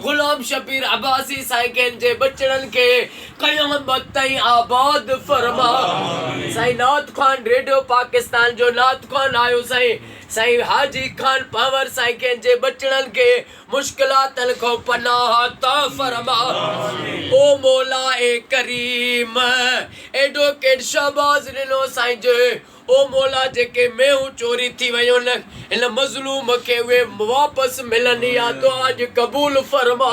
गुलाम शबीर अब्बासी साईं कंहिं जे बचड़न के क़यामत ताईं आबाद फरमा। साईं नात खान रेडियो पाकिस्तान जो नात खान आयो साईं हाजी खान पावर साईं कंहिं जे बचड़न के मुश्किलातन को पनाह अता फरमा। ओ मौला ए करीम एडो के शाबाज ॾिनो साईं जो ओ मौला जेके मेहूं चोरी थी वयूं न इन मज़लूम के वे वापस मिलनी आ दुआ अज कबूल फरमा।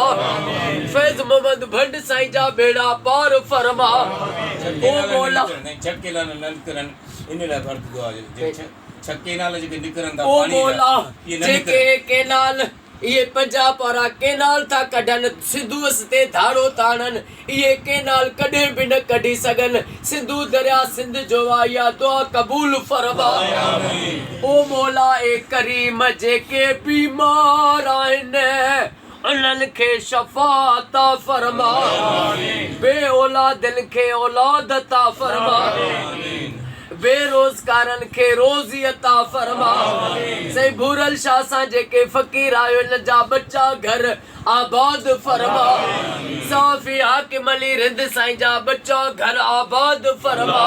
फैज़ मोहम्मद भंड साईं जा बेड़ा पार फरमा। ओ मौला छक्के लाल नल करन इन ला फर्क दुआ छक्के नाल जेके निकरन ता ओ पानी मौला ये जेके केनाल ये पंजाब वारा केनाल था कढन सिंधु ते धाड़ो ताणन ये केनाल कॾहिं भी न कढी सघन सिंधु दरिया सिंध जो या दुआ कबूल फरमा। ओ मौला ए करीम जेके बीमार आहिनि उन्हनि खे शफ़ा ता फरमा। बे औलादनि खे औलाद ता फरमा। बेरोजगारन के रोज़ी अता फरमा। सही भूरल शाह सा जेके फकीर आयो न जा बच्चा घर आबाद फरमा। साफी हाकिम अली रिंद साईं जा बच्चा घर आबाद फरमा।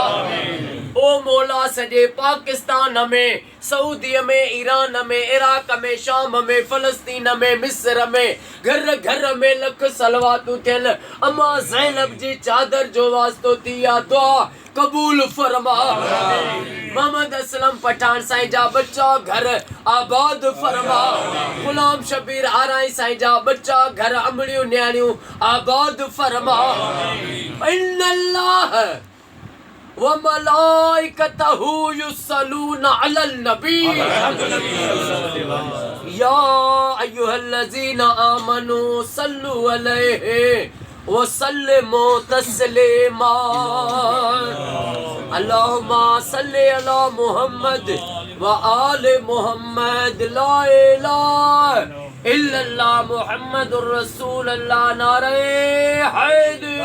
ओ मौला सजे पाकिस्तान में सऊदी में ईरान में इराक में शाम में फलस्तीन में मिस्र में घर घर में लख सलवातू थियल अम्मा ज़ैनब जी चादर जो वास्तो थिया दुआ कबूल फरमा। मोहम्मद असलम पठान साईं जा बच्चा घर आबाद फरमा। गुलाम शबीर आराई साईं जा बच्चा घर अमड़ियूं न्याणियूं आबाद फरमा। इन्नल्लाह व मलाइकतहु युसल्लूना अलल नबी या अय्युहल्लज़ीना आमनू सल्लु अलैहि व सल्लिमू तस्लीमा। अल्लाहुम्मा सल्लि अला मुहम्मद व आले मुहम्मद ला इलाहा इल्लल्लाह मुहम्मदुर रसूलुल्लाह नारे हैदरी।